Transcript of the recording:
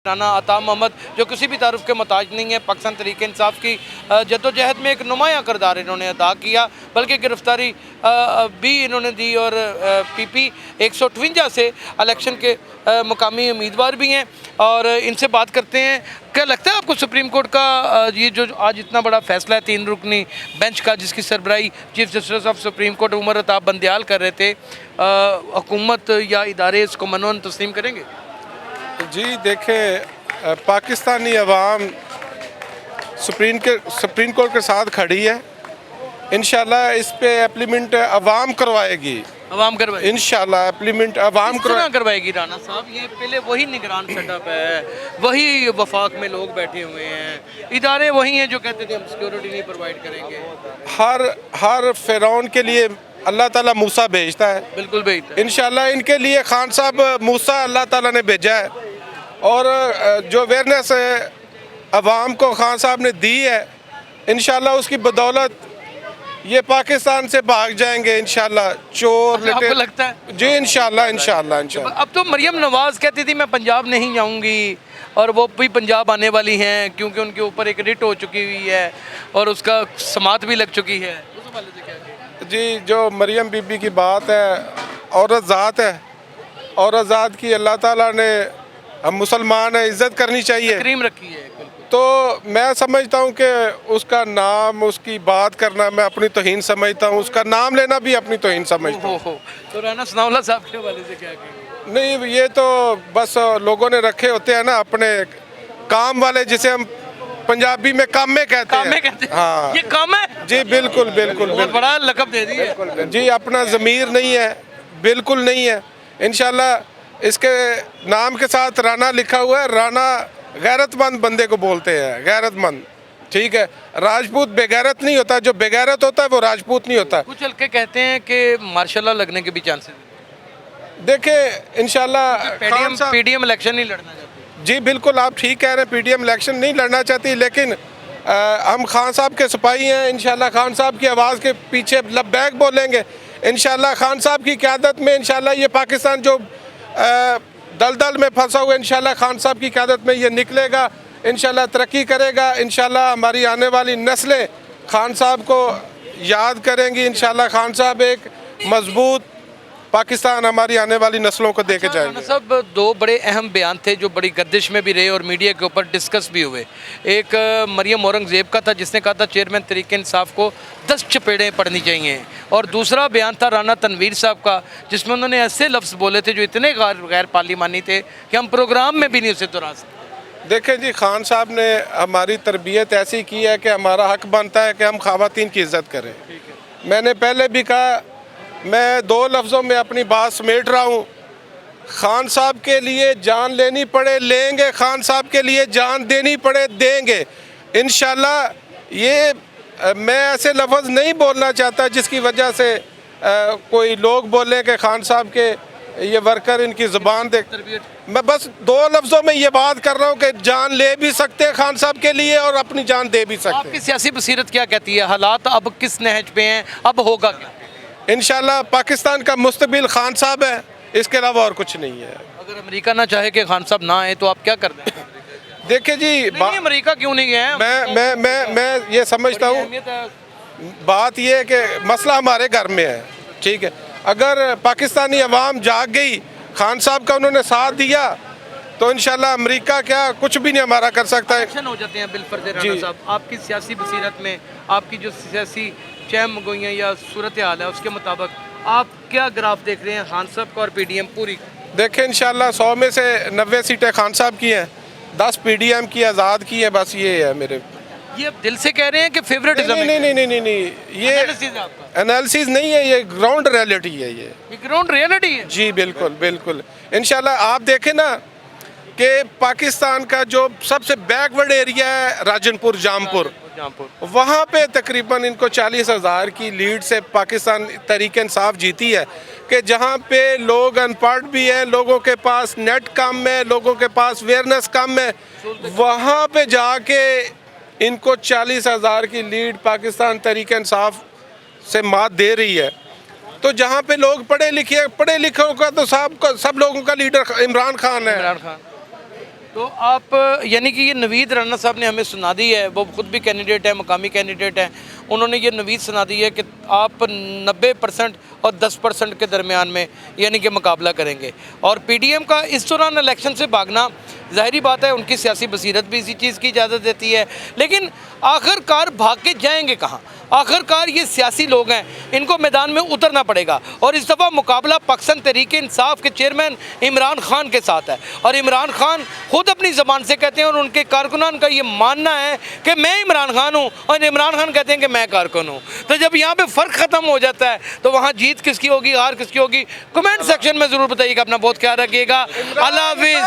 राना अता मोहम्मद जो किसी भी तारुफ के मोहताज नहीं है, पाकिस्तान तहरीक इंसाफ की जद्दोजहद में एक नुमाया किरदार इन्होंने अदा किया, बल्कि गिरफ्तारी भी इन्होंने दी। और PP 158 से इलेक्शन के मुकामी उम्मीदवार भी हैं और इनसे बात करते हैं। क्या लगता है आपको सुप्रीम कोर्ट का ये जो आज इतना बड़ा फैसला है 3 रुकनी बेंच का, जिसकी सरबराही chief justice of supreme court Umar Ata Bandial कर रहे थे, हुकूमत या इदारे इसको मनोन तस्लीम करेंगे? जी देखें, पाकिस्तानी अवाम सुप्रीम कोर्ट के साथ खड़ी है। इंशाल्लाह इस पे एप्लीमेंट अवाम करवाएगी, अवाम करवाएगी इंशाल्लाह एप्लीमेंट अवाम करवाएगी। राना साहब, ये पहले वही निगरान सेटअप है, वही वफाक में लोग बैठे हुए हैं, इदारे वही हैं जो कहते थे हम सिक्योरिटी नहीं प्रोवाइड करेंगे। हर फिरौन के लिए अल्लाह ताला मूसा भेजता है, बिल्कुल भेजता है। इंशाल्लाह इनके लिए खान साहब मूसा अल्लाह ताला ने भेजा है और जो अवेयरनेस अवाम को खान साहब ने दी है, इंशाल्लाह उसकी बदौलत ये पाकिस्तान से भाग जाएंगे इंशाल्लाह चोर। आपको लगता है? जी इंशाल्लाह। अब तो मरियम नवाज कहती थी मैं पंजाब नहीं जाऊंगी और वो भी पंजाब आने वाली हैं क्योंकि उनके ऊपर एक रिट हो चुकी हुई है और उसका समात भी लग चुकी है। उस हवाले से क्या? जी जो मरियम बीबी की बात है, औरत ज़ात है, औरत ज़ात की अल्लाह ताला ने, हम मुसलमान है, इज़्ज़त करनी चाहिए, तकरीम रखी है। तो मैं समझता हूँ कि उसका नाम, उसकी बात करना मैं अपनी तौहीन समझता हूँ, उसका नाम लेना भी अपनी तौहीन समझता हूँ। तो राना सनाउल्लाह साहब के हवाले से क्या कहेंगे? नहीं, ये तो बस लोगों ने रखे होते हैं ना अपने काम वाले, जिसे हम पंजाबी में कामे कहते हैं। हाँ, ये काम है जी बिल्कुल बिल्कुल, बहुत बड़ा लक़ब दे दिए जी। अपना ज़मीर नहीं है, बिल्कुल नहीं है। इंशाल्लाह इसके नाम के साथ राना लिखा हुआ है। राना गैरतमंद बंदे को बोलते हैं, गैरतमंद, ठीक है। राजपूत बेगैरत नहीं होता, जो बेगैरत होता है वो राजपूत नहीं होता। कुछ हल्के कहते हैं कि मार्शल लॉ लगने के भी चांसेस। देखें इंशाल्लाह PDM इलेक्शन नहीं लड़ना चाहती। जी बिल्कुल, आप ठीक कह रहे हैं, PDM इलेक्शन नहीं लड़ना चाहती, लेकिन हम खान साहब के सिपाही हैं। इंशाल्लाह खान साहब की आवाज़ के पीछे लब्बैक बोलेंगे। इंशाल्लाह खान साहब की क़यादत में इंशाल्लाह ये पाकिस्तान जो दलदल में फंसा हुआ, इंशाल्लाह खान साहब की क़यादत में ये निकलेगा, इंशाल्लाह तरक्की करेगा। इंशाल्लाह हमारी आने वाली नस्लें खान साहब को याद करेंगी। इंशाल्लाह खान साहब एक मजबूत पाकिस्तान हमारी आने वाली नस्लों को दे के जाएंगे। सब 2 बड़े अहम बयान थे जो बड़ी गर्दिश में भी रहे और मीडिया के ऊपर डिस्कस भी हुए। एक मरियम औरंगज़ेब का था जिसने कहा था चेयरमैन तहरीक इंसाफ को 10 चपेड़ें पड़नी चाहिए, और दूसरा बयान था राना तनवीर साहब का जिसमें उन्होंने ऐसे लफ्ज़ बोले थे जो इतने गैर पार्लिमानी थे कि हम प्रोग्राम में भी नहीं उसे दोहरा सकते। देखें जी, खान साहब ने हमारी तरबियत ऐसी की है कि हमारा हक बनता है कि हम ख़वातीन की इज़्ज़त करें। मैंने पहले भी कहा, मैं 2 लफ्ज़ों में अपनी बात समेट रहा हूँ। खान साहब के लिए जान लेनी पड़े लेंगे, खान साहब के लिए जान देनी पड़े देंगे इंशाल्लाह। ये मैं ऐसे लफ्ज़ नहीं बोलना चाहता जिसकी वजह से कोई लोग बोलें कि खान साहब के ये वर्कर इनकी ज़ुबान देख। मैं बस 2 लफ्ज़ों में ये बात कर रहा हूँ कि जान ले भी सकते हैं खान साहब के लिए और अपनी जान दे भी सकते हैं। आपकी सियासी बसीरत क्या कहती है? हालात अब किस नहज पे हैं? अब होगा क्या? इंशाल्लाह पाकिस्तान का मुस्तबिल खान साहब है, इसके अलावा और कुछ नहीं है। अगर अमेरिका ना चाहे कि खान साहब ना आए तो आप क्या कर दें? देखिए जी, अमेरिका क्यों नहीं गए हैं? मैं ये समझता हूँ, बात ये है कि मसला हमारे घर में है, ठीक है। अगर पाकिस्तानी अवाम जाग गई, खान साहब का उन्होंने साथ दिया, तो इंशाल्लाह अमेरिका क्या कुछ भी नहीं हमारा कर सकता है। इलेक्शन हो जाते हैं बिलफर्ज राना साहब, आपकी सियासी बसीरत में आपकी जो सियासी चैम गोइयाँ या सूरत हाल है उसके मुताबिक आप क्या ग्राफ देख रहे हैं खान साहब का और PDM पूरी? देखें इंशाल्लाह 100 में से 90 सीटें खान साहब की हैं, 10 PDM की, आज़ाद की है। बस ये है मेरे। ये दिल से कह रहे हैं कि फेवरेटिज्म? नहीं, ये एनालिसिस नहीं है, ये ग्राउंड रियलिटी है। ये ग्राउंड रियलिटी है जी बिल्कुल बिल्कुल। इंशाल्लाह आप देखें ना कि पाकिस्तान का जो सबसे बैकवर्ड एरिया है राजनपुर जामपुर, वहाँ पे तकरीबन इनको 40,000 की लीड से पाकिस्तान तहरीक इंसाफ जीती है, कि जहाँ पे लोग अनपढ़ भी हैं, लोगों के पास नेट कम है, लोगों के पास अवेयरनेस कम है, वहाँ पे जाके इनको 40,000 की लीड पाकिस्तान तहरीक इंसाफ से मात दे रही है। तो जहाँ पे लोग पढ़े लिखे का तो सब लोगों का लीडर इमरान खान है। तो आप यानी कि ये नवीद राना साहब ने हमें सुना दी है, वो खुद भी कैंडिडेट है, मकामी कैंडिडेट हैं, उन्होंने ये नवीद सुना दी है कि आप 90% और 10% के दरमियान में यानी कि मुकाबला करेंगे। और पीडीएम का इस दौरान इलेक्शन से भागना ज़ाहिरी बात है, उनकी सियासी बसीरत भी इसी चीज़ की इजाज़त देती है, लेकिन आखिरकार भाग के जाएंगे कहाँ? आखिरकार ये सियासी लोग हैं, इनको मैदान में उतरना पड़ेगा। और इस दफ़ा मुकाबला पाकिस्तान तहरीक इंसाफ के चेयरमैन इमरान खान के साथ है, और इमरान खान खुद अपनी ज़बान से कहते हैं और उनके कारकुनान का ये मानना है कि मैं इमरान खान हूँ, और इमरान खान कहते हैं कि मैं कारकुन हूँ। तो जब यहाँ पे फ़र्क ख़त्म हो जाता है तो वहाँ जीत किसकी होगी, हार किसकी होगी? कमेंट सेक्शन में ज़रूर बताइएगा। अपना बहुत ख्याल रखिएगा। अल्लाह हाफिज़।